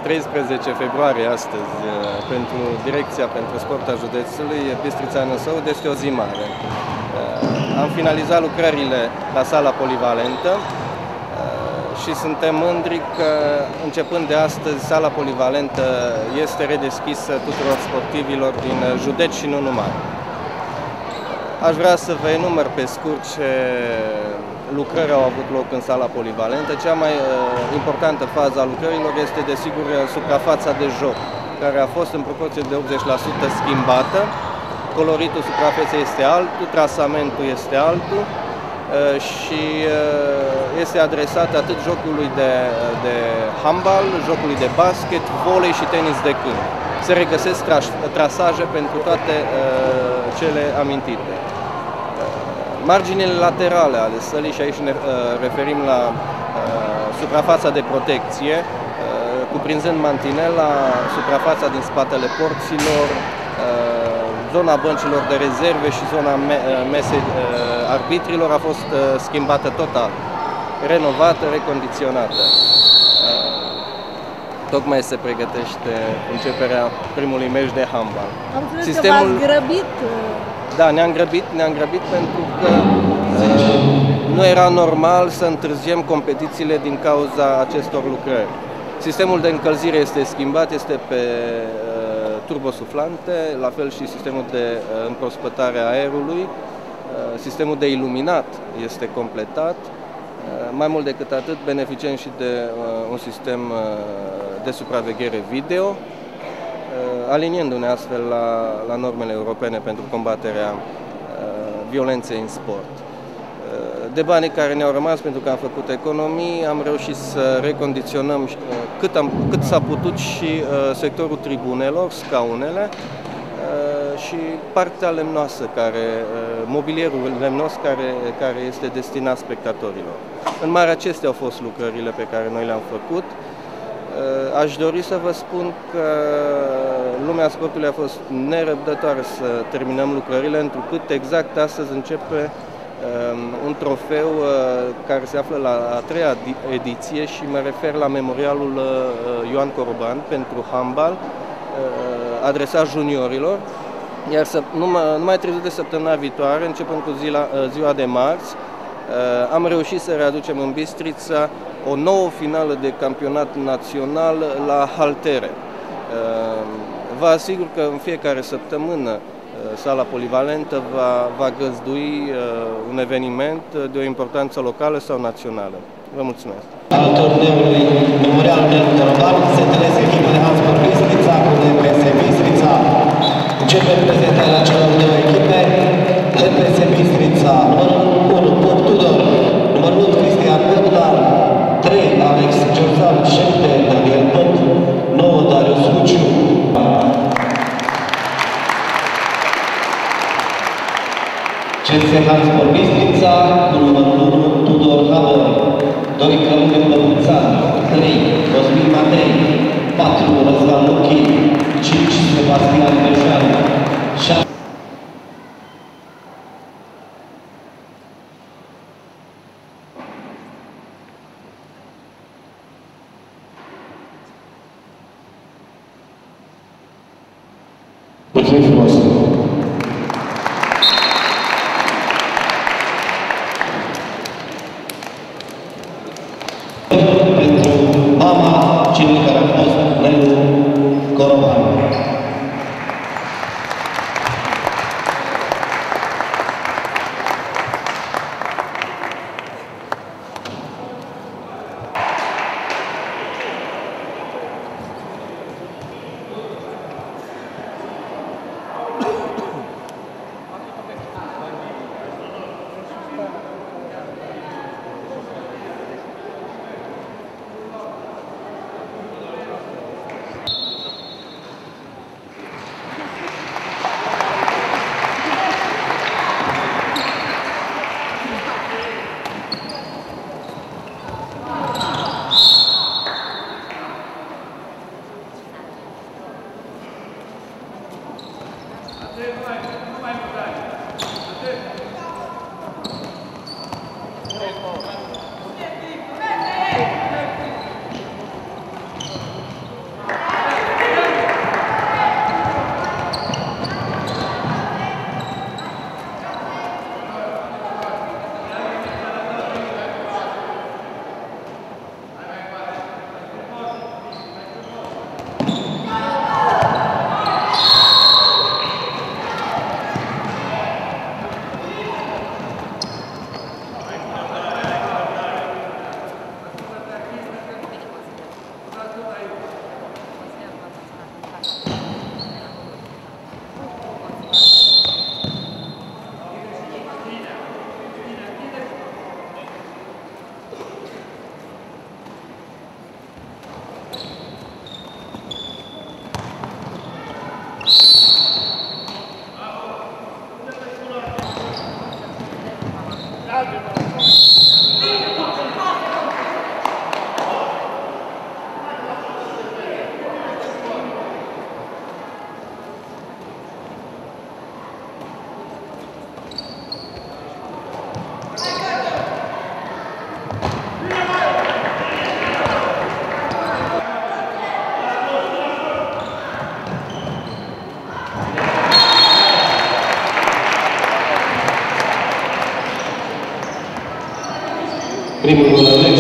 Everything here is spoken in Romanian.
13 februarie astăzi pentru Direcția pentru Sport a Județului Bistrița Năsăud este o zi mare. Am finalizat lucrările la sala polivalentă și suntem mândri că începând de astăzi sala polivalentă este redeschisă tuturor sportivilor din județ și nu numai. Aș vrea să vă enumăr pe scurt ce lucrări au avut loc în sala polivalentă. Cea mai importantă fază a lucrărilor este, desigur, suprafața de joc, care a fost în proporție de 80% schimbată. Coloritul suprafeței este altul, trasamentul este altul și este adresat atât jocului de handbal, jocului de basket, volei și tenis de câmp. Se regăsesc trasaje pentru toate cele amintite. Marginile laterale ale sălii, și aici ne referim la suprafața de protecție, cuprinzând mantinela, suprafața din spatele porților, zona băncilor de rezerve și zona mesei arbitrilor a fost schimbată total, renovată, recondiționată. Tocmai se pregătește începerea primului meci de handbal. Am înțeles că v-ați grăbit. Da, ne-am grăbit pentru că nu era normal să întârziem competițiile din cauza acestor lucrări. Sistemul de încălzire este schimbat, este pe turbosuflante, la fel și sistemul de împrospătare a aerului. Sistemul de iluminat este completat. Mai mult decât atât, beneficiem și de un sistem de supraveghere video, aliniindu-ne astfel la normele europene pentru combaterea violenței în sport. De banii care ne-au rămas, pentru că am făcut economii, am reușit să recondiționăm cât s-a putut și sectorul tribunelor, scaunele, și partea lemnoasă, mobilierul lemnos care este destinat spectatorilor. În mare, acestea au fost lucrările pe care noi le-am făcut. Aș dori să vă spun că lumea sportului a fost nerăbdătoare să terminăm lucrările, întrucât exact astăzi începe un trofeu care se află la a 3-a ediție și mă refer la memorialul Ioan Coroban pentru handbal, adresat juniorilor, iar numai târziu de săptămâna viitoare, începând cu ziua de marți, am reușit să readucem în Bistrița o nouă finală de campionat național la haltere. Vă asigur că în fiecare săptămână sala polivalentă va găzdui un eveniment de o importanță locală sau națională. Vă mulțumesc! Al turneului Memorial Ioan Coroban se întâlnesc echipa de handbal Bistrița cu DPS Bistrița. Începe prezentarea celor două echipe. DPS Bistrița, numărul 1, Bob Tudor, numărul 8, Cristian Bogdan, 3, Alex Georgian, 7, Daniel Pop, 9, Darius Luciu. CS Handbal Bistrița, cu numărul 1, Tudor Hamor, 2, Claudiu Băbuțan, 3, Cosmin Matei, 4, Răzvan Luchi, 5, Sebastian Berșan, 6. Mulțumim frumos! Pentru mama celui care a fost Nelu Coroban. Primul gol al